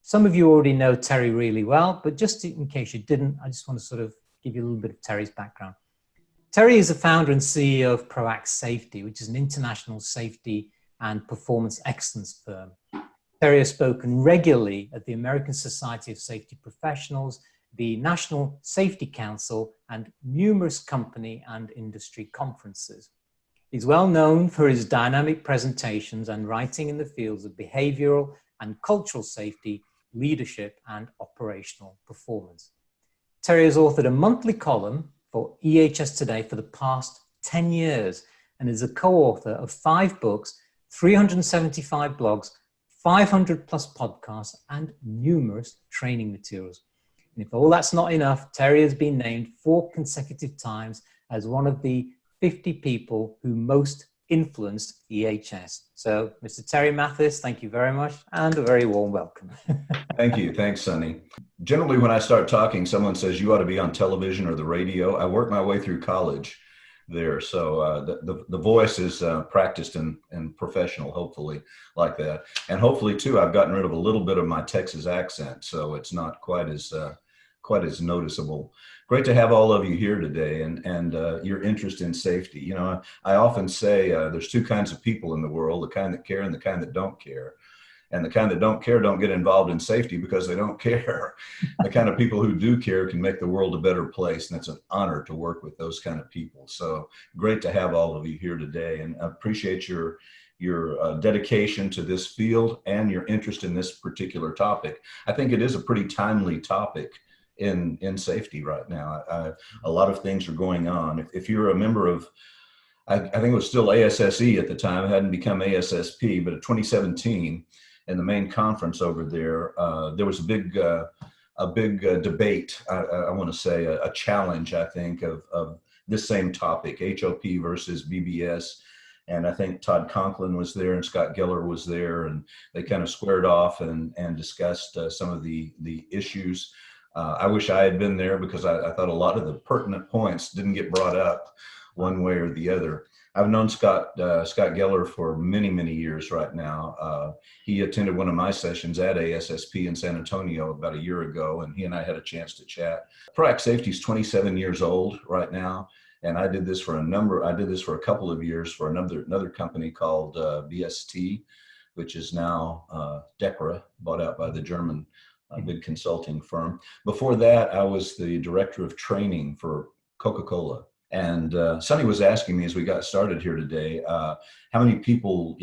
Some of you already know Terry really well, but just in case you didn't, I just want to sort of give you a little bit of Terry's background. Terry is the founder and CEO of ProAct Safety, which is an international safety and performance excellence firm. Terry has spoken regularly at the American Society of Safety Professionals, the National Safety Council, and numerous company and industry conferences. He's well known for his dynamic presentations and writing in the fields of behavioral and cultural safety, leadership, and operational performance. Terry has authored a monthly column for EHS Today for the past 10 years and is a co-author of 5 books, 375 blogs, 500 plus podcasts, and numerous training materials. And if all that's not enough, Terry has been named 4 consecutive times as one of the 50 people who most influenced EHS. So, Mr. Terry Mathis, thank you very much, and a very warm welcome. Thank you. Thanks, Sonny. Generally, when I start talking, someone says you ought to be on television or the radio. I worked my way through college there, so the voice is practiced and professional, hopefully, like that. And hopefully, too, I've gotten rid of a little bit of my Texas accent, so it's not quite as noticeable. Great to have all of you here today, and your interest in safety. You know, I often say there's 2 kinds of people in the world: the kind that care and the kind that don't care. And the kind that don't care don't get involved in safety because they don't care. The kind of people who do care can make the world a better place, and it's an honor to work with those kind of people. So great to have all of you here today, and I appreciate your dedication to this field and your interest in this particular topic. I think it is a pretty timely topic in safety right now. A lot of things are going on. If you're a member of, I think it was still ASSE at the time, it hadn't become ASSP, but in 2017, in the main conference over there, there was a big debate, I want to say a challenge, I think, of this same topic, HOP versus BBS. And I think Todd Conklin was there and Scott Geller was there, and they kind of squared off and discussed some of the issues. I wish I had been there because I thought a lot of the pertinent points didn't get brought up one way or the other. I've known Scott Geller for many, many years right now. He attended one of my sessions at ASSP in San Antonio about a year ago, and he and I had a chance to chat. ProAct Safety is 27 years old right now, and I did this for a couple of years for another company called BST, which is now DECRA, bought out by the German big consulting firm. Before that, I was the director of training for Coca-Cola. And Sonny was asking me as we got started here today, how many people,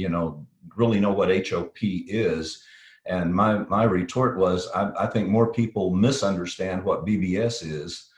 really know what HOP is? And my retort was, I think more people misunderstand what BBS is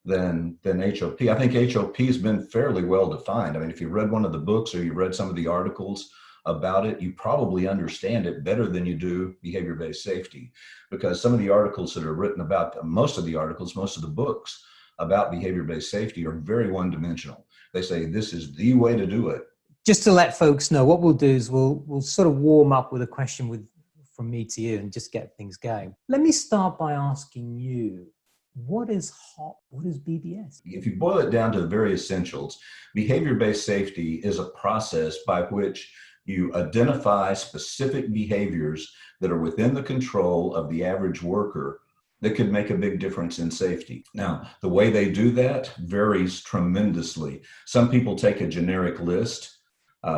than HOP. I think HOP has been fairly well defined. I mean, if you read one of the books or you read some of the articles about it, you probably understand it better than you do behavior-based safety, because some of the articles that are written about, most of the books about behavior-based safety are very one-dimensional. They say this is the way to do it. Just to let folks know, what we'll do is we'll sort of warm up with a question from me to you and just get things going. Let me start by asking you, what is HOP? What is BBS? If you boil it down to the very essentials, behavior-based safety is a process by which you identify specific behaviors that are within the control of the average worker that could make a big difference in safety. Now, the way they do that varies tremendously. Some people take a generic list.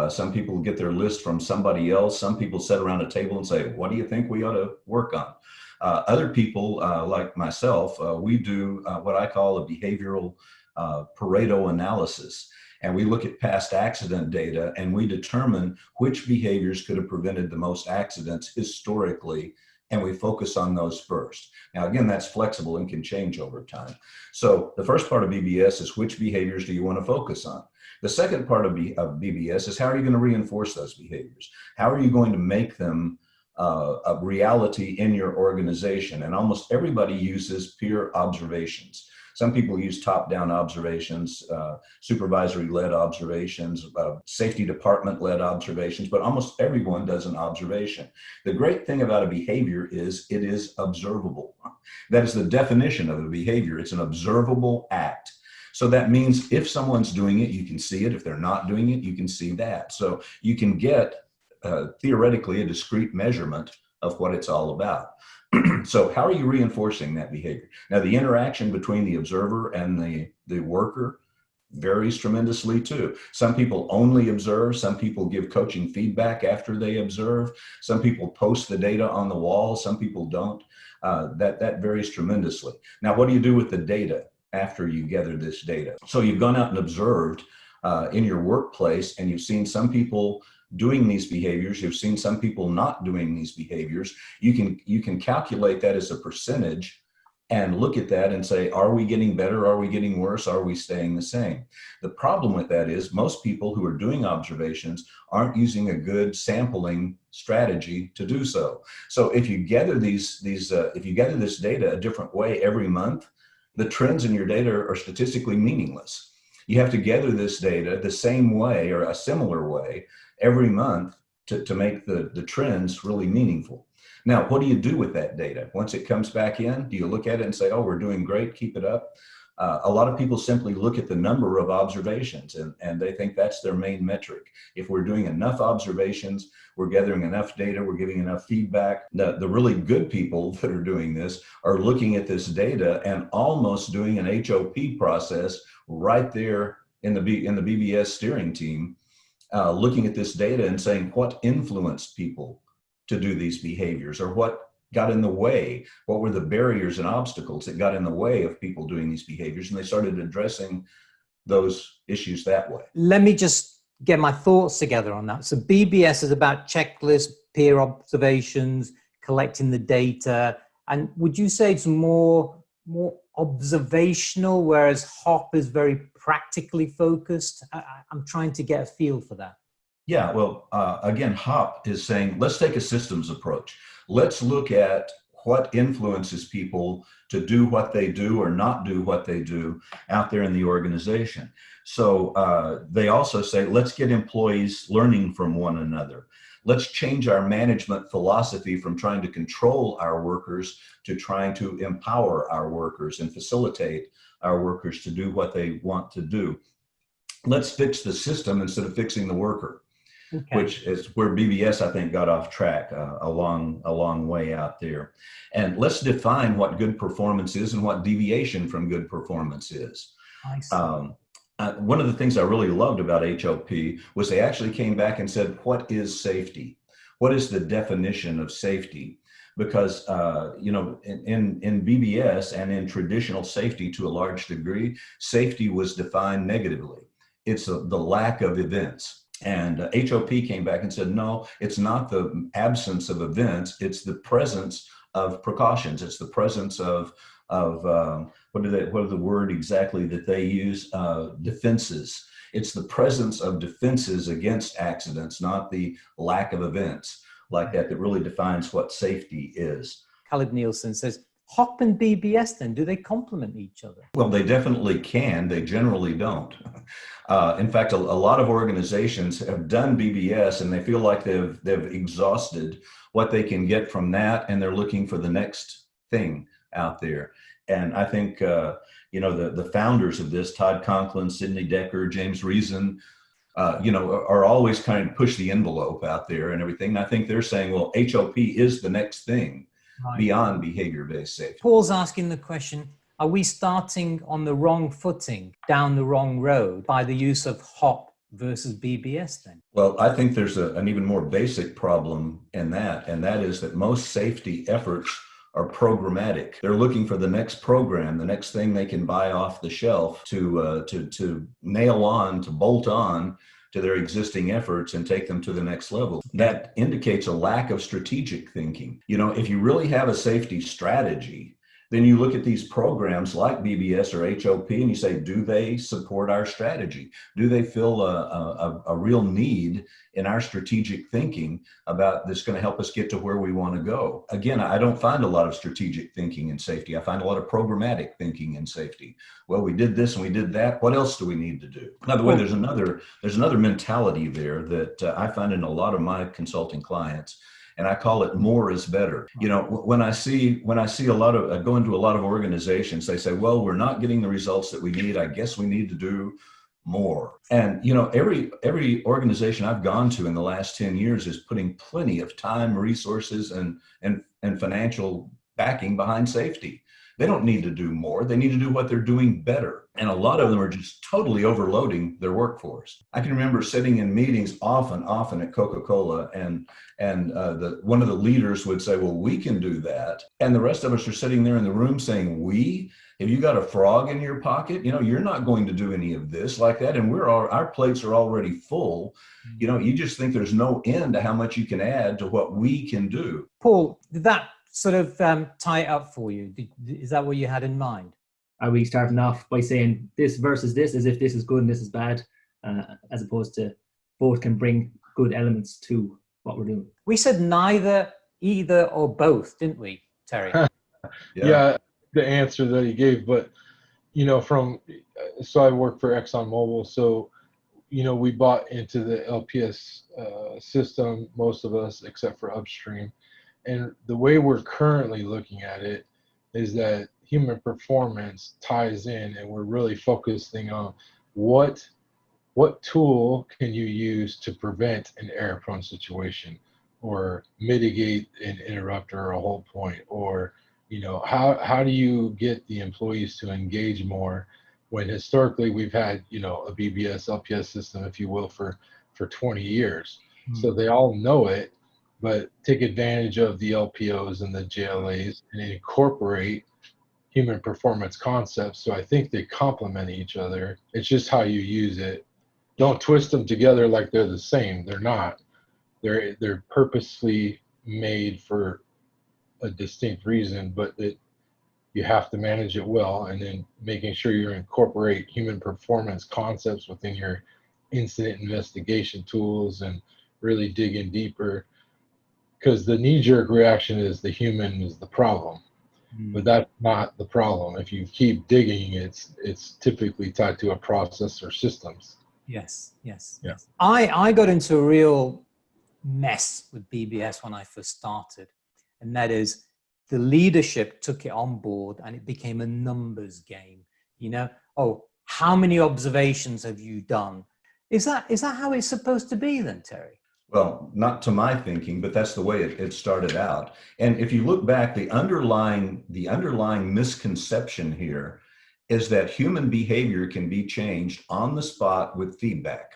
Some people get their list from somebody else. Some people sit around a table and say, what do you think we ought to work on? Other people, like myself, we do what I call a behavioral Pareto analysis. And we look at past accident data and we determine which behaviors could have prevented the most accidents historically, and we focus on those first. Now, again, that's flexible and can change over time. So the first part of BBS is which behaviors do you want to focus on? The second part of BBS is how are you going to reinforce those behaviors? How are you going to make them a reality in your organization? And almost everybody uses peer observations. Some people use top-down observations, supervisory-led observations, safety department-led observations, but almost everyone does an observation. The great thing about a behavior is it is observable. That is the definition of a behavior. It's an observable act. So that means if someone's doing it, you can see it. If they're not doing it, you can see that. So you can get, theoretically, a discrete measurement of what it's all about. So how are you reinforcing that behavior? Now, the interaction between the observer and the worker varies tremendously too. Some people only observe, some people give coaching feedback after they observe, some people post the data on the wall, some people don't. That varies tremendously. Now, what do you do with the data after you gather this data? So you've gone out and observed in your workplace, and you've seen some people doing these behaviors, you've seen some people not doing these behaviors. You can calculate that as a percentage and look at that and say, are we getting better? Are we getting worse? Are we staying the same? The problem with that is most people who are doing observations aren't using a good sampling strategy to do so. So if you gather if you gather this data a different way every month, the trends in your data are statistically meaningless. You have to gather this data the same way or a similar way every month to make the trends really meaningful. Now, what do you do with that data? Once it comes back in, do you look at it and say, oh, we're doing great, keep it up? A lot of people simply look at the number of observations and they think that's their main metric. If we're doing enough observations, we're gathering enough data, we're giving enough feedback. The really good people that are doing this are looking at this data and almost doing an HOP process right there in the BBS steering team, looking at this data and saying what influenced people to do these behaviors, or what got in the way, what were the barriers and obstacles that got in the way of people doing these behaviors, and they started addressing those issues that way. Let me just get my thoughts together on that. So BBS is about checklists, peer observations, collecting the data, and would you say it's more observational, whereas HOP is very practically focused? I'm trying to get a feel for that. Yeah, well, again, HOP is saying, let's take a systems approach. Let's look at what influences people to do what they do or not do what they do out there in the organization. So they also say, let's get employees learning from one another. Let's change our management philosophy from trying to control our workers to trying to empower our workers and facilitate our workers to do what they want to do. Let's fix the system instead of fixing the worker. Okay. Which is where BBS, I think, got off track a long way out there. And let's define what good performance is and what deviation from good performance is. I see. One of the things I really loved about HOP was they actually came back and said, what is safety? What is the definition of safety? Because, in BBS and in traditional safety to a large degree, safety was defined negatively. It's the lack of events. And HOP came back and said, no, it's not the absence of events, it's the presence of precautions. It's the presence of what are the word exactly that they use? Defenses. It's the presence of defenses against accidents, not the lack of events like that really defines what safety is. Caleb Nielsen says, HOP and BBS then, do they complement each other? Well, they definitely can. They generally don't. In fact, a lot of organizations have done BBS and they feel like they've exhausted what they can get from that, and they're looking for the next thing out there. And I think, the founders of this, Todd Conklin, Sidney Decker, James Reason, are always kind of push the envelope out there and everything. And I think they're saying, well, HOP is the next thing. Right. Beyond behavior-based safety. Paul's asking the question, are we starting on the wrong footing, down the wrong road by the use of HOP versus BBS then? Well, I think there's an even more basic problem in that, and that is that most safety efforts are programmatic. They're looking for the next program, the next thing they can buy off the shelf to nail on, to bolt on to their existing efforts and take them to the next level. That indicates a lack of strategic thinking. If you really have a safety strategy, then you look at these programs like BBS or HOP and you say, do they support our strategy? Do they fill a real need in our strategic thinking about this going to help us get to where we want to go? Again, I don't find a lot of strategic thinking in safety. I find a lot of programmatic thinking in safety. Well, we did this and we did that. What else do we need to do? By the way, there's another mentality there that I find in a lot of my consulting clients. And I call it more is better. When I see a lot of, I go into a lot of organizations, they say, well, we're not getting the results that we need. I guess we need to do more. And, every organization I've gone to in the last 10 years is putting plenty of time, resources, and financial backing behind safety. They don't need to do more. They need to do what they're doing better. And a lot of them are just totally overloading their workforce. I can remember sitting in meetings often at Coca-Cola, and one of the leaders would say, well, we can do that. And the rest of us are sitting there in the room saying, we? If you got a frog in your pocket, you're not going to do any of this like that. And our plates are already full. You just think there's no end to how much you can add to what we can do. Paul, did that sort of tie it up for you? Is that what you had in mind? Are we starting off by saying this versus this, as if this is good and this is bad, as opposed to both can bring good elements to what we're doing? We said neither, either, or both, didn't we, Terry? Yeah, the answer that he gave, but so I work for ExxonMobil, so we bought into the LPS system, most of us except for upstream, and the way we're currently looking at it is that human performance ties in, and we're really focusing on what tool can you use to prevent an error-prone situation, or mitigate an interrupter or a hold point, or how do you get the employees to engage more when historically we've had a BBS LPS system, if you will, for 20 years. So they all know it, but take advantage of the LPOs and the JLAs and incorporate human performance concepts. So I think they complement each other. It's just how you use it. Don't twist them together like they're the same. They're not. They're purposely made for a distinct reason, but you have to manage it well, and then making sure you incorporate human performance concepts within your incident investigation tools and really dig in deeper, because the knee-jerk reaction is the human is the problem, but that's not the problem. If you keep digging, it's typically tied to a process or systems. Yes. Yeah. I got into a real mess with BBS when I first started, and that is the leadership took it on board and it became a numbers game. How many observations have you done? Is that how it's supposed to be then, Terry? Well, not to my thinking, but that's the way it started out. And if you look back, the underlying misconception here is that human behavior can be changed on the spot with feedback.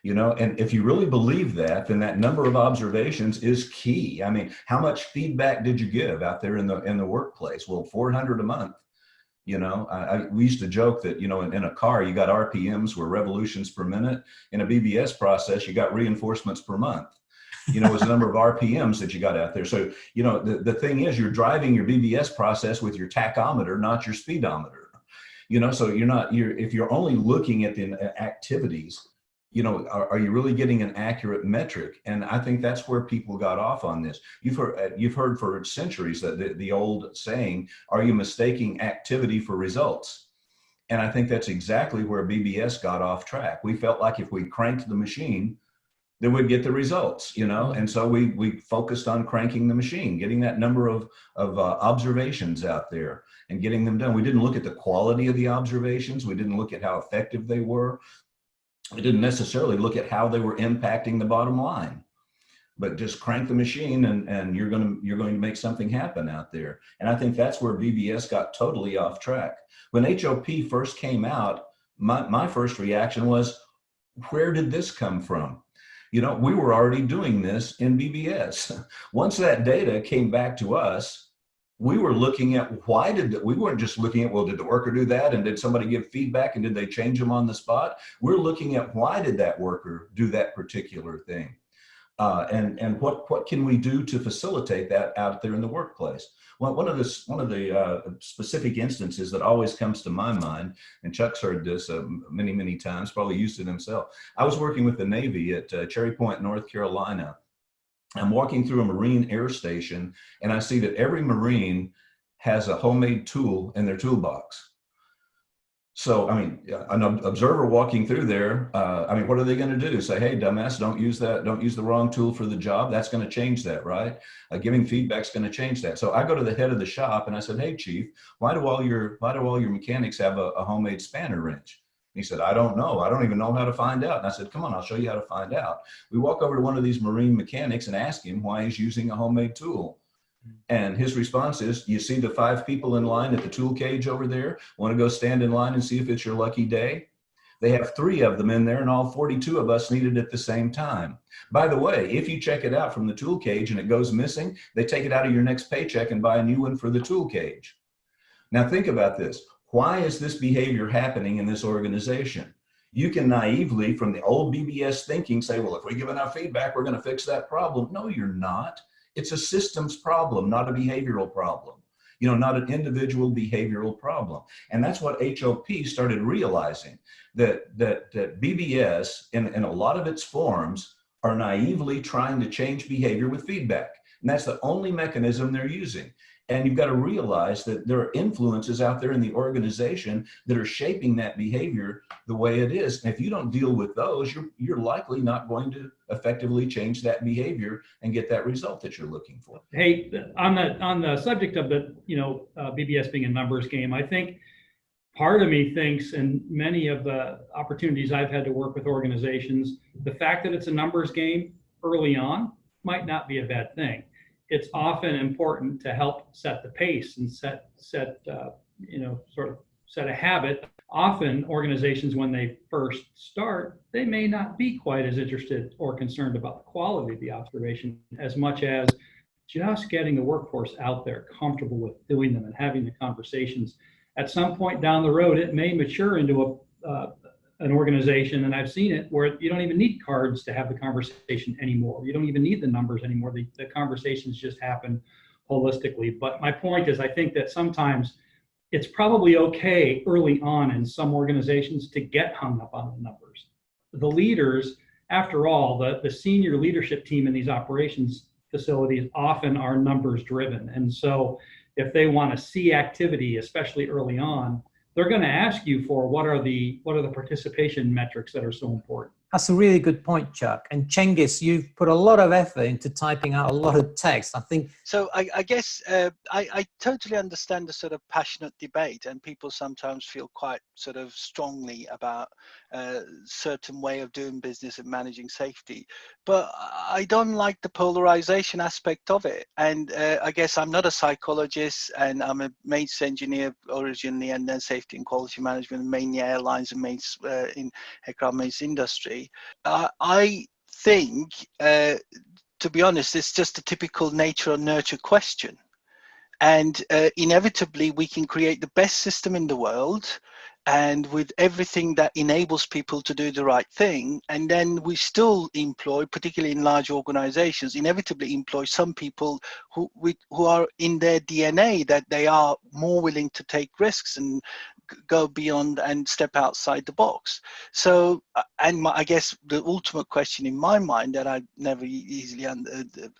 And if you really believe that, then that number of observations is key. I mean, how much feedback did you give out there in the workplace? Well, 400 a month. We used to joke that, in a car, you got RPMs, were revolutions per minute. In a BBS process, you got reinforcements per month. It was the number of RPMs that you got out there. So, the thing is, you're driving your BBS process with your tachometer, not your speedometer. So if you're only looking at the activities, are you really getting an accurate metric? And I think that's where people got off on this. You've heard for centuries that the old saying, are you mistaking activity for results? And I think that's exactly where BBS got off track. We felt like if we cranked the machine, then we'd get the results, and so we focused on cranking the machine, getting that number of observations out there and getting them done. We didn't look at the quality of the observations. We didn't look at how effective they were. We didn't necessarily look at how they were impacting the bottom line, but just crank the machine and you're going to make something happen out there. And I think that's where BBS got totally off track. When HOP first came out, my first reaction was, where did this come from? We were already doing this in BBS. Once that data came back to us, we were looking at we weren't just looking at, well, did the worker do that? And did somebody give feedback and did they change them on the spot? We're looking at, why did that worker do that particular thing? And what can we do to facilitate that out there in the workplace? Well, one of the specific instances that always comes to my mind, and Chuck's heard this many times, probably used it himself. I was working with the Navy at Cherry Point, North Carolina. I'm walking through a Marine air station, and I see that every Marine has a homemade tool in their toolbox. So, an observer walking through there, what are they going to do? Say, hey, dumbass, don't use the wrong tool for the job. That's going to change that, right? Giving feedback's going to change that. So I go to the head of the shop and I said, hey, Chief, why do all your mechanics have a homemade spanner wrench? He said, I don't know. I don't even know how to find out. And I said, come on, I'll show you how to find out. We walk over to one of these Marine mechanics and ask him why he's using a homemade tool. And his response is, you see the 5 people in line at the tool cage over there? Want to go stand in line and see if it's your lucky day? They have 3 of them in there, and all 42 of us need it at the same time. By the way, if you check it out from the tool cage and it goes missing, they take it out of your next paycheck and buy a new one for the tool cage. Now think about this. Why is this behavior happening in this organization? You can naively, from the old BBS thinking, say, well, if we give enough feedback, we're going to fix that problem. No, you're not. It's a systems problem, not a behavioral problem. You know, not an individual behavioral problem. And that's what HOP started realizing, that BBS, in a lot of its forms, are naively trying to change behavior with feedback. And that's the only mechanism they're using. And you've got to realize that there are influences out there in the organization that are shaping that behavior the way it is. And if you don't deal with those, you're likely not going to effectively change that behavior and get that result that you're looking for. Hey, on the subject of the BBS being a numbers game, I think part of me thinks, and many of the opportunities I've had to work with organizations, the fact that it's a numbers game early on might not be a bad thing. It's often important to help set the pace and set a habit. Often organizations, when they first start, they may not be quite as interested or concerned about the quality of the observation as much as just getting the workforce out there comfortable with doing them and having the conversations. At some point down the road, it may mature into an organization, and I've seen it, where you don't even need cards to have the conversation anymore. You don't even need the numbers anymore. The conversations just happen holistically. But my point is, I think that sometimes it's probably okay early on in some organizations to get hung up on the numbers. The leaders, after all, the senior leadership team in these operations facilities often are numbers driven. And so if they want to see activity, especially early on, they're going to ask you for what are the participation metrics that are so important. That's a really good point, Chuck. And Cengiz, you've put a lot of effort into typing out a lot of text. I think. So I guess I totally understand the sort of passionate debate, and people sometimes feel quite sort of strongly about a certain way of doing business and managing safety. But I don't like the polarization aspect of it. And I guess I'm not a psychologist, and I'm a maintenance engineer originally, and then safety and quality management, mainly airlines and maintenance in aircraft maintenance industry. I think, to be honest, it's just a typical nature or nurture question. And inevitably, we can create the best system in the world, and with everything that enables people to do the right thing. And then we still employ, particularly in large organizations, inevitably employ some people who are in their DNA that they are more willing to take risks and go beyond and step outside the box. So, and I guess the ultimate question in my mind that I never easily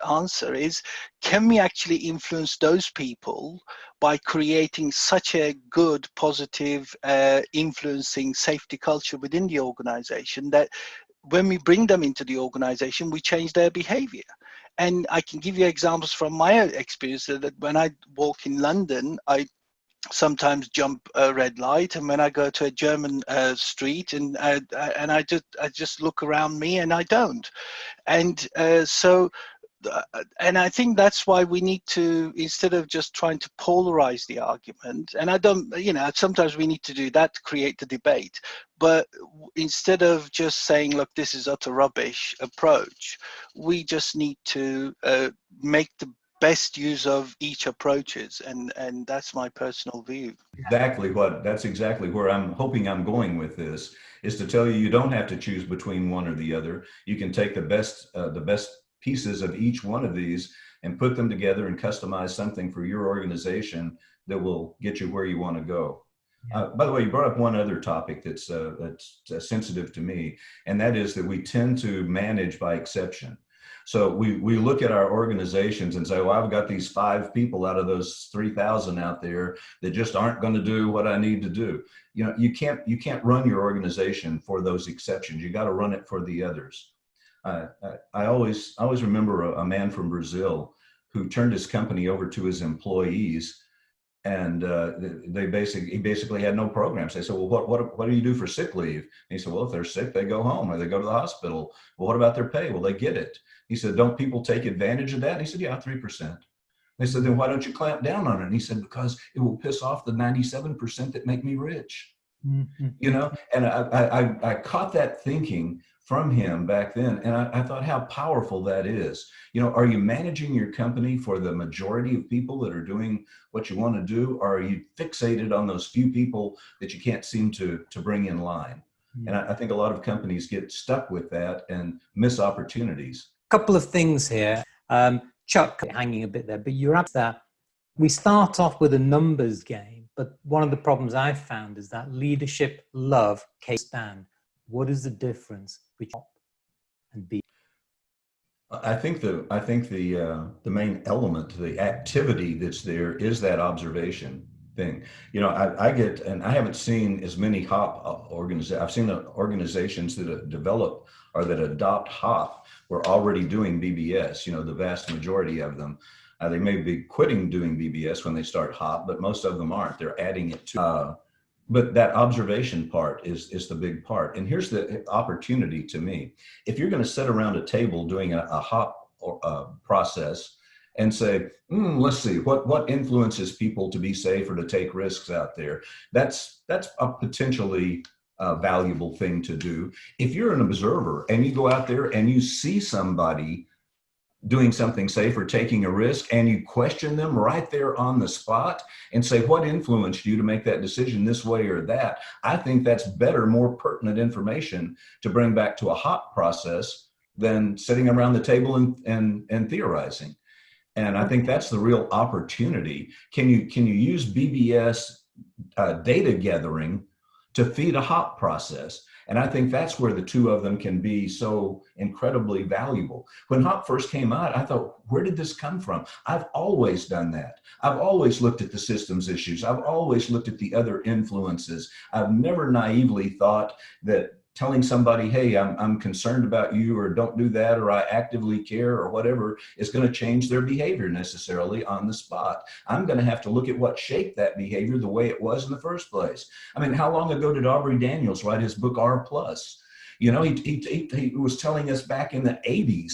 answer is, can we actually influence those people by creating such a good, positive, influencing safety culture within the organization that when we bring them into the organization, we change their behavior? And I can give you examples from my own experience that when I walk in London, I sometimes jump a red light, and when I go to a German street and I just look around me and I don't. And and I think that's why we need to, instead of just trying to polarize the argument, and I don't, sometimes we need to do that to create the debate, but instead of just saying, look, this is utter rubbish approach, we just need to make the best use of each approaches, and that's my personal view. That's exactly where I'm hoping I'm going with this, is to tell you don't have to choose between one or the other. You can take the best pieces of each one of these and put them together and customize something for your organization that will get you where you want to go. By the way, you brought up one other topic that's sensitive to me, and that is that we tend to manage by exception. So we look at our organizations and say, well, I've got these 5 people out of those 3,000 out there that just aren't going to do what I need to do. You can't run your organization for those exceptions. You got to run it for the others. I always remember a man from Brazil who turned his company over to his employees, and he basically had no programs. They said, well, what do you do for sick leave? And he said, well, if they're sick, they go home or they go to the hospital. Well, what about their pay? Well, they get it. He said, don't people take advantage of that? And he said, yeah, 3%. They said, then why don't you clamp down on it? And he said, because it will piss off the 97% that make me rich. Mm-hmm. You know, and I caught that thinking from him back then. And I thought how powerful that is. You know, are you managing your company for the majority of people that are doing what you want to do? Or are you fixated on those few people that you can't seem to bring in line? And I think a lot of companies get stuck with that and miss opportunities. Couple of things here. Chuck, hanging a bit there, but you're up there. We start off with a numbers game, but one of the problems I've found is that leadership love case stand. What is the difference between HOP and B? I think the main element, the activity that's there, is that observation thing. You know, I get, and I haven't seen as many HOP organizations. I've seen organizations that develop or that adopt HOP were already doing BBS. You know, the vast majority of them. They may be quitting doing BBS when they start HOP, but most of them aren't. They're adding it to. But that observation part is the big part. And here's the opportunity to me. If you're going to sit around a table doing a HOP process and say, let's see, what influences people to be safe or to take risks out there, that's a potentially valuable thing to do. If you're an observer and you go out there and you see somebody doing something safe or taking a risk, and you question them right there on the spot and say, what influenced you to make that decision this way or that? I think that's better, more pertinent information to bring back to a HOP process than sitting around the table and theorizing. And I think that's the real opportunity. Can you use BBS data gathering to feed a HOP process? And I think that's where the two of them can be so incredibly valuable. When HOP first came out, I thought, where did this come from? I've always done that. I've always looked at the systems issues. I've always looked at the other influences. I've never naively thought that telling somebody, hey, I'm concerned about you, or don't do that, or I actively care, or whatever, is going to change their behavior necessarily on the spot. I'm going to have to look at what shaped that behavior the way it was in the first place. I mean, how long ago did Aubrey Daniels write his book R+? You know, he was telling us back in the 80s,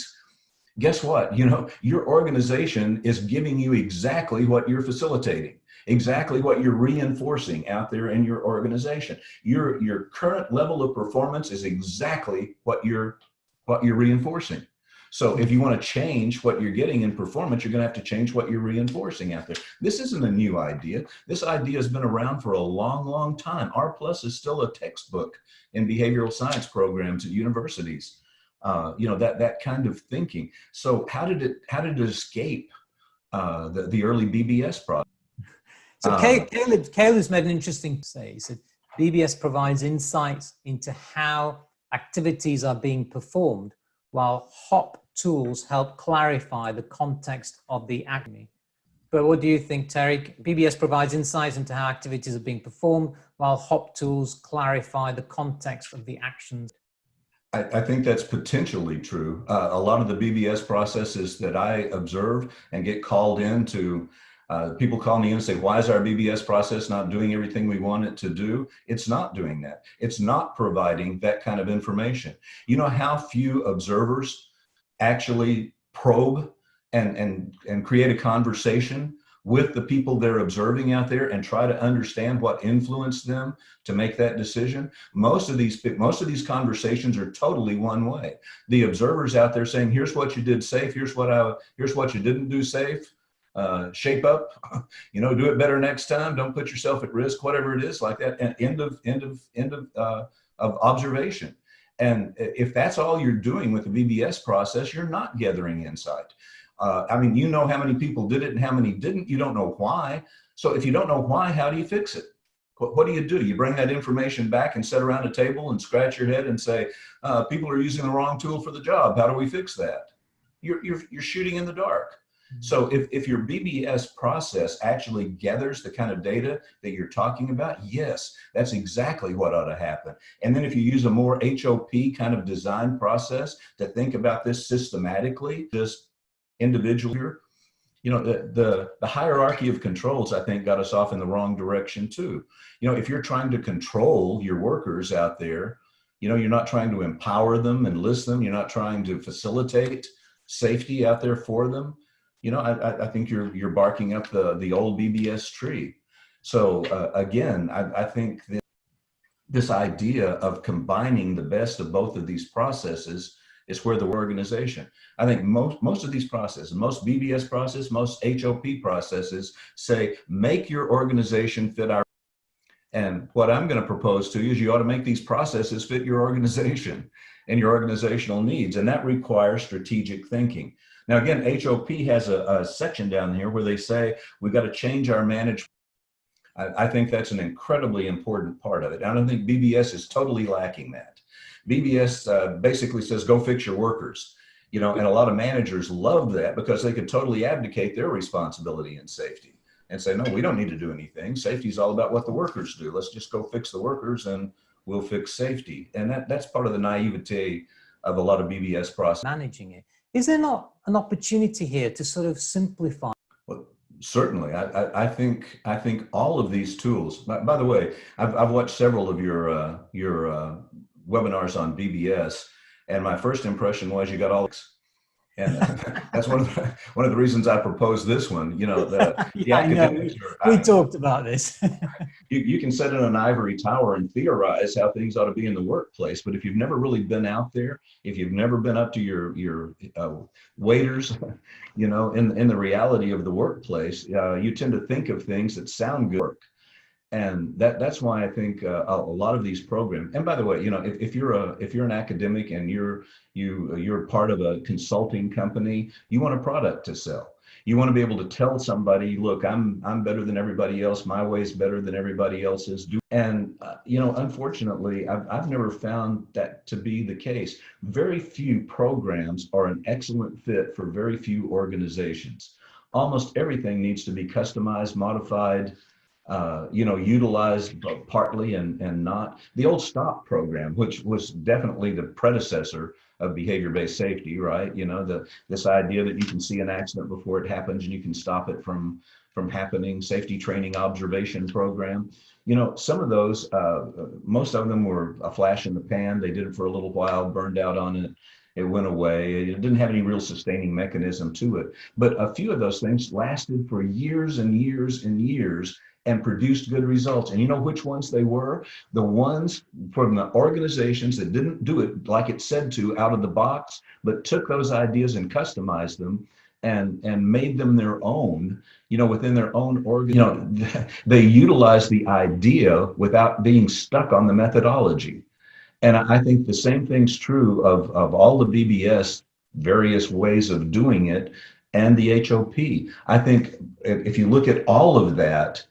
guess what? You know, your organization is giving you exactly what you're facilitating. Exactly what you're reinforcing out there in your organization. Your current level of performance is exactly what you're reinforcing. So if you want to change what you're getting in performance, you're going to have to change what you're reinforcing out there. This isn't a new idea. This idea has been around for a long, long time. R+ is still a textbook in behavioral science programs at universities. You know, that kind of thinking. So how did it escape the early BBS process? So Caleb's made an interesting say. He said BBS provides insights into how activities are being performed, while HOP tools help clarify the context of the activity. But what do you think, Terry? BBS provides insights into how activities are being performed, while HOP tools clarify the context of the actions. I think that's potentially true. A lot of the BBS processes that I observe and get called in to, people call me in and say, why is our BBS process not doing everything we want it to do? It's not doing that. It's not providing that kind of information. You know how few observers actually probe and create a conversation with the people they're observing out there and try to understand what influenced them to make that decision? Most of these conversations are totally one way. The observers out there saying, here's what you did safe, here's what you didn't do safe. Shape up, you know, do it better next time. Don't put yourself at risk, whatever it is, like that. And end of observation. And if that's all you're doing with the BBS process, you're not gathering insight. I mean, you know how many people did it and how many didn't. You don't know why. So if you don't know why, how do you fix it? What do? You bring that information back and sit around a table and scratch your head and say, people are using the wrong tool for the job. How do we fix that? You're shooting in the dark. So if your BBS process actually gathers the kind of data that you're talking about, yes, that's exactly what ought to happen. And then if you use a more HOP kind of design process to think about this systematically, just individually, you know, the hierarchy of controls, I think, got us off in the wrong direction too. You know, if you're trying to control your workers out there, you know, you're not trying to empower them and list them. You're not trying to facilitate safety out there for them. I think you're barking up the old BBS tree. So again, I think this idea of combining the best of both of these processes is where the organization. I think most of these processes, most BBS processes, most HOP processes say, make your organization fit our. And what I'm going to propose to you is you ought to make these processes fit your organization and your organizational needs. And that requires strategic thinking. Now, again, HOP has a section down here where they say, we've got to change our management. I think that's an incredibly important part of it. I don't think BBS is totally lacking that. BBS basically says, go fix your workers, and a lot of managers love that because they can totally abdicate their responsibility in safety and say, no, we don't need to do anything. Safety is all about what the workers do. Let's just go fix the workers and we'll fix safety. And that's part of the naivete of a lot of BBS process. Managing it. Is there not an opportunity here to sort of simplify? Well, certainly. I think all of these tools, by the way, I've watched several of your webinars on BBS, and my first impression was you got all. And that's one of the reasons I proposed this one. We talked about this. you can sit in an ivory tower and theorize how things ought to be in the workplace, but if you've never really been out there, if you've never been up to your waiters, in the reality of the workplace, you tend to think of things that sound good. And that's why I think a lot of these programs. And by the way, if you're an academic and you're part of a consulting company, you want a product to sell. You want to be able to tell somebody, look, I'm better than everybody else. My way is better than everybody else's. And unfortunately, I've never found that to be the case. Very few programs are an excellent fit for very few organizations. Almost everything needs to be customized, modified, utilized partly and not. The old STOP program, which was definitely the predecessor of behavior-based safety, right? This idea that you can see an accident before it happens and you can stop it from happening. Safety training observation program. Some of those, most of them were a flash in the pan. They did it for a little while, burned out on it. It went away. It didn't have any real sustaining mechanism to it. But a few of those things lasted for years and years and years and produced good results. And you know which ones they were? The ones from the organizations that didn't do it like it said to out of the box, but took those ideas and customized them and made them their own, within their own organ. They utilized the idea without being stuck on the methodology. And I think the same thing's true of all the BBS various ways of doing it and the HOP. I think if you look at all of that,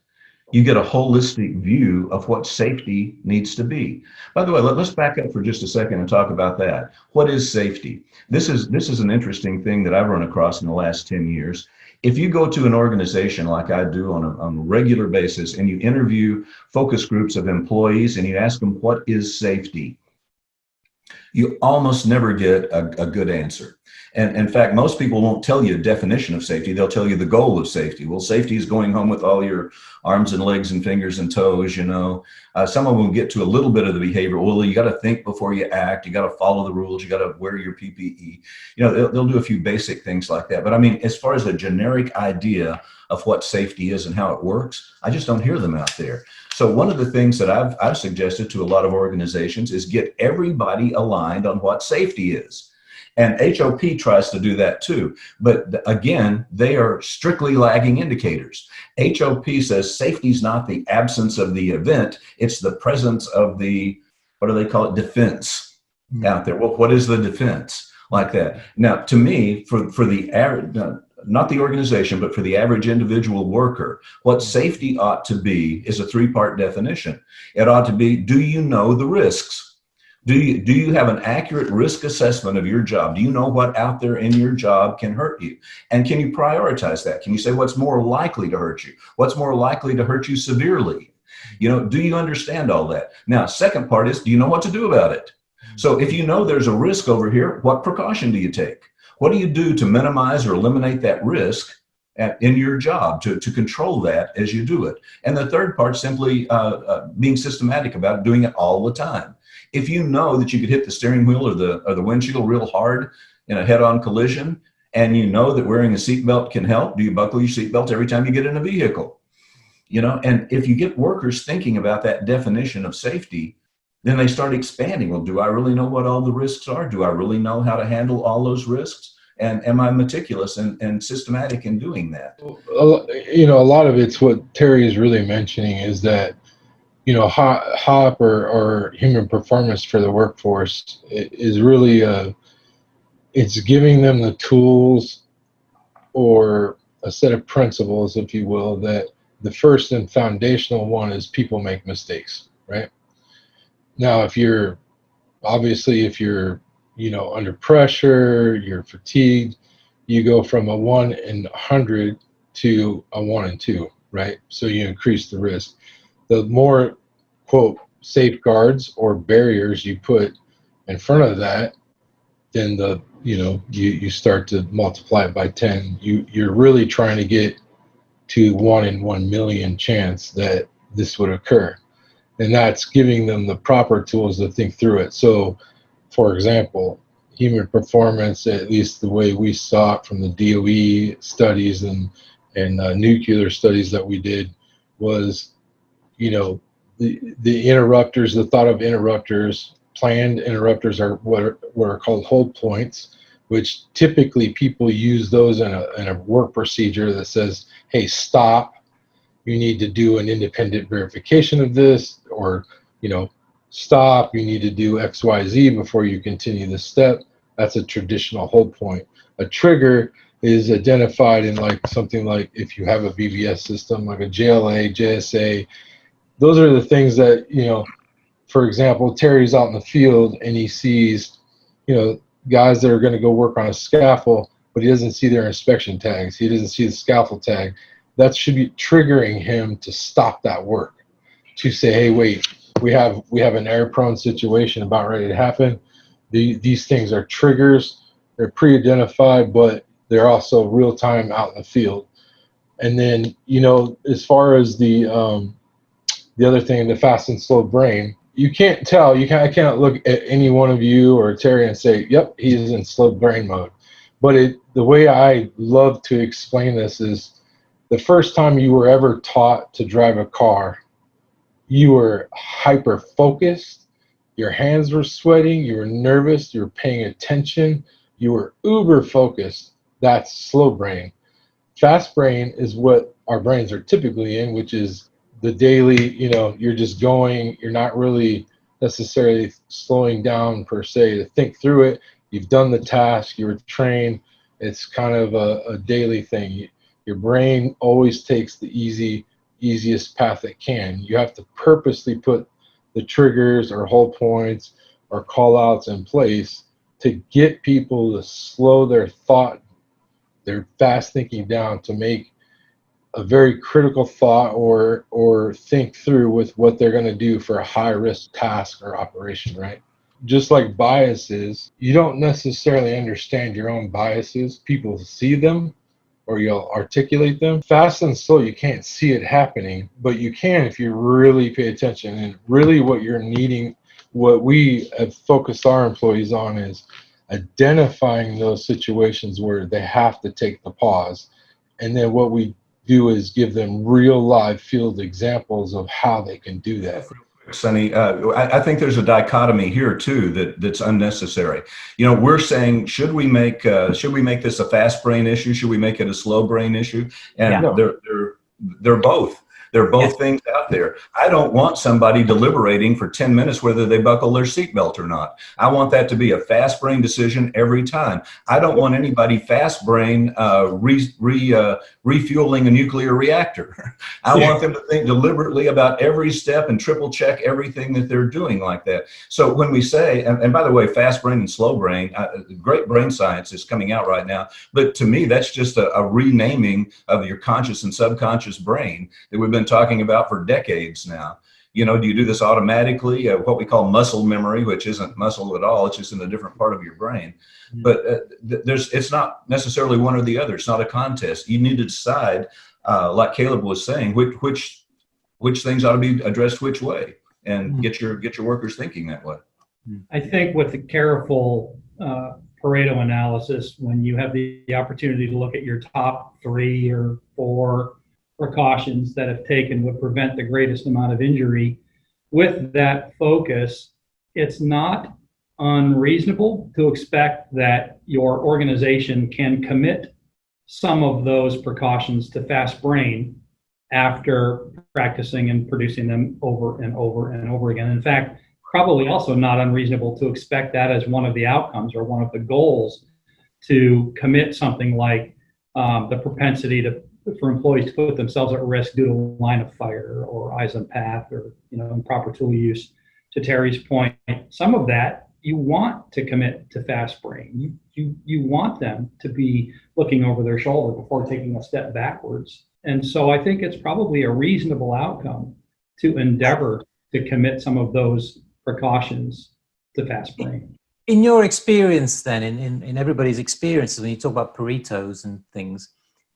you get a holistic view of what safety needs to be. By the way, let's back up for just a second and talk about that. What is safety? This is an interesting thing that I've run across in the last 10 years. If you go to an organization like I do on a regular basis and you interview focus groups of employees and you ask them, what is safety? You almost never get a good answer. And in fact, most people won't tell you a definition of safety. They'll tell you the goal of safety. Well, safety is going home with all your arms and legs and fingers and toes, Some of them get to a little bit of the behavior. Well, you got to think before you act. You got to follow the rules. You got to wear your PPE. They'll do a few basic things like that. But I mean, as far as a generic idea of what safety is and how it works, I just don't hear them out there. So one of the things that I've suggested to a lot of organizations is get everybody aligned on what safety is. And HOP tries to do that too. But again, they are strictly lagging indicators. HOP says safety is not the absence of the event, it's the presence of the, what do they call it, defense out there. Well, what is the defense like that? Now, to me, for the average, not the organization, but for the average individual worker, what safety ought to be is a three-part definition. It ought to be, do you know the risks? Do you have an accurate risk assessment of your job? Do you know what out there in your job can hurt you? And can you prioritize that? Can you say what's more likely to hurt you? What's more likely to hurt you severely? Do you understand all that? Now, second part is, do you know what to do about it? So if you know there's a risk over here, what precaution do you take? What do you do to minimize or eliminate that risk in your job, to control that as you do it? And the third part, simply being systematic about it, doing it all the time. If you know that you could hit the steering wheel or the windshield real hard in a head-on collision, and you know that wearing a seatbelt can help, do you buckle your seatbelt every time you get in a vehicle? And if you get workers thinking about that definition of safety, then they start expanding. Well, do I really know what all the risks are? Do I really know how to handle all those risks? And am I meticulous and systematic in doing that? A lot of it's what Terry is really mentioning is that, HOP or human performance for the workforce is really, it's giving them the tools or a set of principles, if you will, that the first and foundational one is people make mistakes, right? Now, if you're under pressure, you're fatigued, you go from a 1 in 100 to a 1 in 2, right? So you increase the risk. The more, quote, safeguards or barriers you put in front of that, then you start to multiply it by 10. You're really trying to get to 1 in 1 million chance that this would occur. And that's giving them the proper tools to think through it. So, for example, human performance, at least the way we saw it from the DOE studies and nuclear studies that we did, was, the interrupters, the thought of interrupters, planned interrupters are what are called hold points, which typically people use those in a work procedure that says, hey, stop, you need to do an independent verification of this, or, stop, you need to do XYZ before you continue this step. That's a traditional hold point. A trigger is identified in something like if you have a BBS system, like a JLA, JSA. Those are the things that, for example, Terry's out in the field and he sees, guys that are going to go work on a scaffold, but he doesn't see their inspection tags. He doesn't see the scaffold tag. That should be triggering him to stop that work, to say, hey, wait, we have an error-prone situation about ready to happen. These things are triggers. They're pre-identified, but they're also real-time out in the field. And then, as far as the other thing, the fast and slow brain, you can't tell. I can't look at any one of you or Terry and say, yep, he's in slow brain mode. But the way I love to explain this is the first time you were ever taught to drive a car, you were hyper-focused, your hands were sweating, you were nervous, you were paying attention, you were uber-focused. That's slow brain. Fast brain is what our brains are typically in, which is the daily, you're just going, you're not really necessarily slowing down per se to think through it. You've done the task, you were trained. It's kind of a daily thing. Your brain always takes the easiest path it can. You have to purposely put the triggers or hold points or call outs in place to get people to slow their thought, their fast thinking down, to make a very critical thought or think through with what they're going to do for a high risk task or operation, right? Just like biases, you don't necessarily understand your own biases. People see them or you'll articulate them. Fast and slow, you can't see it happening, but you can if you really pay attention. And really what you're needing, what we have focused our employees on, is identifying those situations where they have to take the pause. And then what we do is give them real live field examples of how they can do that. Sonny, I think there's a dichotomy here too that's unnecessary. We're saying, should we make this a fast brain issue? Should we make it a slow brain issue? And they're both. They're both things out there. I don't want somebody deliberating for 10 minutes whether they buckle their seatbelt or not. I want that to be a fast brain decision every time. I don't want anybody fast brain refueling a nuclear reactor. I want them to think deliberately about every step and triple check everything that they're doing like that. So when we say, and by the way, fast brain and slow brain, great brain science is coming out right now. But to me, that's just a renaming of your conscious and subconscious brain that we've been talking about for decades now. Do you do this automatically? What we call muscle memory, which isn't muscle at all, it's just in a different part of your brain. But it's not necessarily one or the other. It's not a contest. You need to decide, like Caleb was saying, which things ought to be addressed which way, and get your workers thinking that way. I think with the careful Pareto analysis, when you have the opportunity to look at your top 3 or 4 precautions that if taken would prevent the greatest amount of injury, with that focus, it's not unreasonable to expect that your organization can commit some of those precautions to fast brain after practicing and producing them over and over and over again. In fact, probably also not unreasonable to expect that as one of the outcomes or one of the goals to commit something like the propensity for employees to put themselves at risk due to line of fire or eyes on path or improper tool use. To Terry's point, some of that you want to commit to fast brain. You want them to be looking over their shoulder before taking a step backwards. And so I think it's probably a reasonable outcome to endeavor to commit some of those precautions to fast brain. In your experience then, in everybody's experiences, when you talk about Paretos and things,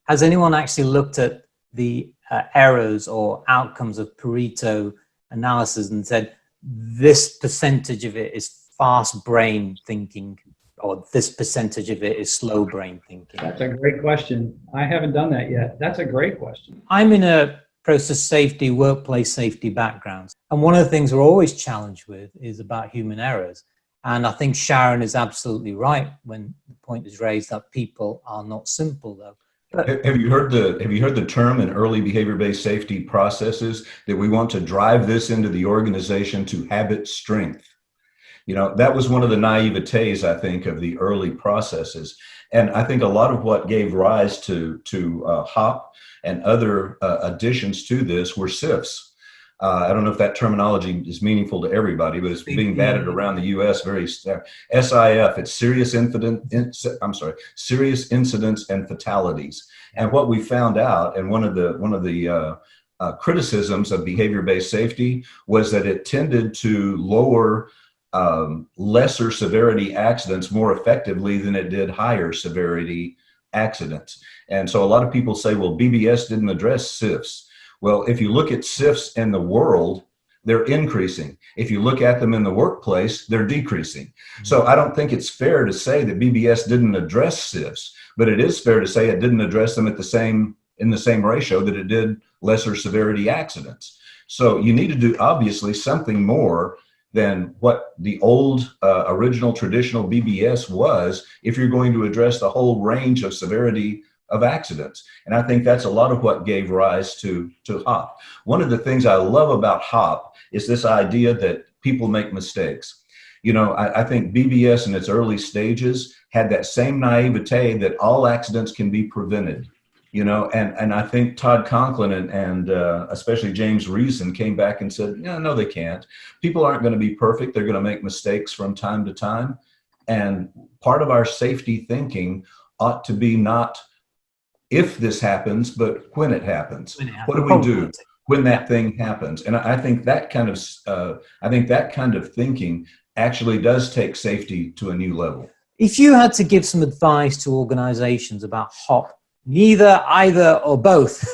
has anyone actually looked at the errors or outcomes of Pareto analysis and said, this percentage of it is fast brain thinking, or this percentage of it is slow brain thinking? That's a great question. I haven't done that yet. That's a great question. I'm in a process safety, workplace safety background. And one of the things we're always challenged with is about human errors. And I think Sharon is absolutely right when the point is raised that people are not simple, though. Have you heard the term in early behavior-based safety processes that we want to drive this into the organization to habit strength? That was one of the naivetes, I think, of the early processes. And I think a lot of what gave rise to HOP and other additions to this were SIFs. I don't know if that terminology is meaningful to everybody, but it's being batted around the U.S. very SIF. It's serious incidents and fatalities. And what we found out, and one of the criticisms of behavior-based safety was that it tended to lower lesser severity accidents more effectively than it did higher severity accidents. And so a lot of people say, well, BBS didn't address SIFs. Well, if you look at SIFs in the world, they're increasing. If you look at them in the workplace, they're decreasing. So I don't think it's fair to say that BBS didn't address SIFs, but it is fair to say it didn't address them in the same ratio that it did lesser severity accidents. So you need to do obviously something more than what the old original traditional BBS was if you're going to address the whole range of severity of accidents. And I think that's a lot of what gave rise to HOP. One of the things I love about HOP is this idea that people make mistakes. I think BBS in its early stages had that same naivete that all accidents can be prevented. And I think Todd Conklin and especially James Reason came back and said, no, they can't. People aren't going to be perfect. They're going to make mistakes from time to time. And part of our safety thinking ought to be not if this happens, but when it happens. What do we do when that thing happens? And I think that kind of thinking actually does take safety to a new level. If you had to give some advice to organizations about HOP, neither, either, or both.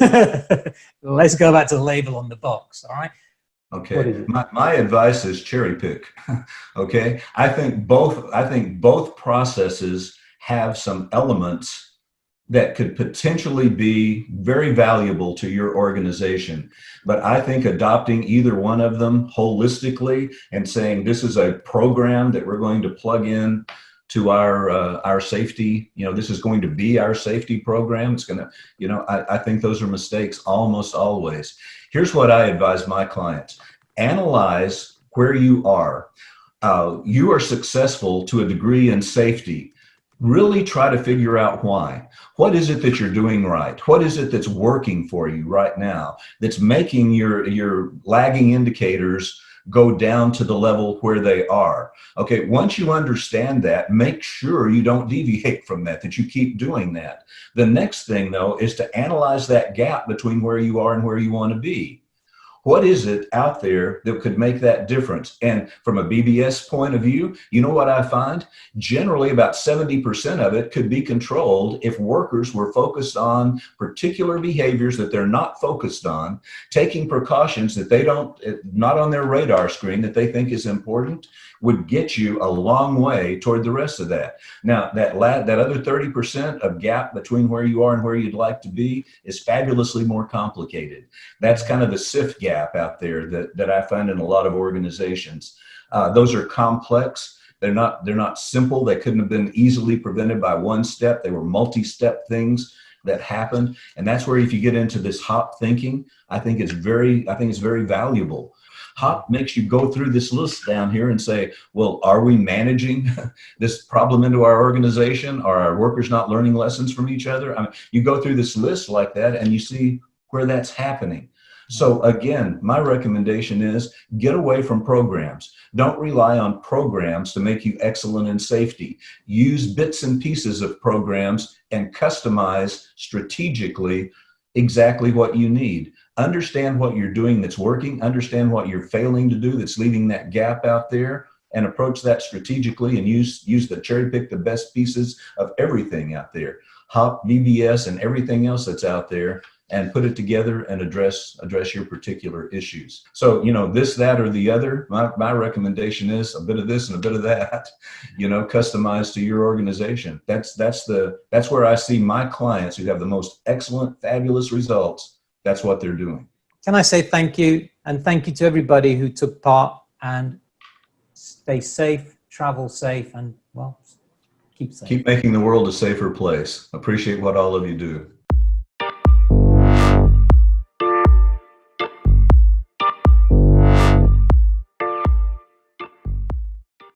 Let's go back to the label on the box, all right? Okay, my advice is cherry pick, okay? I think both processes have some elements that could potentially be very valuable to your organization. But I think adopting either one of them holistically and saying this is a program that we're going to plug in to our safety, this is going to be our safety program. It's going to, I think those are mistakes almost always. Here's what I advise my clients. Analyze where you are. You are successful to a degree in safety. Really try to figure out why. What is it that you're doing right? What is it that's working for you right now that's making your lagging indicators go down to the level where they are? Okay, once you understand that, make sure you don't deviate from that you keep doing that. The next thing, though, is to analyze that gap between where you are and where you want to be. What is it out there that could make that difference? And from a BBS point of view, you know what I find? Generally, about 70% of it could be controlled if workers were focused on particular behaviors that they're not focused on, taking precautions that they don't, not on their radar screen that they think is important, would get you a long way toward the rest of that. Now, that other 30% of gap between where you are and where you'd like to be is fabulously more complicated. That's kind of the SIF gap out there that I find in a lot of organizations. Those are complex. They're not simple. They couldn't have been easily prevented by one step. They were multi-step things that happened. And that's where, if you get into this HOP thinking, I think it's very valuable. HOP makes you go through this list down here and say, well, are we managing this problem into our organization? Are our workers not learning lessons from each other? I mean, you go through this list like that and you see where that's happening. So again, my recommendation is get away from programs. Don't rely on programs to make you excellent in safety. Use bits and pieces of programs and customize strategically exactly what you need. Understand what you're doing that's working, understand what you're failing to do that's leaving that gap out there, and approach that strategically and use the cherry pick the best pieces of everything out there. HOP, BBS, and everything else that's out there, and put it together and address your particular issues. So, you know, this, that, or the other, my recommendation is a bit of this and a bit of that, you know, customized to your organization. That's where I see my clients who have the most excellent, fabulous results. That's what they're doing. Can I say thank you? And thank you to everybody who took part, and stay safe, travel safe, and well, keep safe. Keep making the world a safer place. Appreciate what all of you do.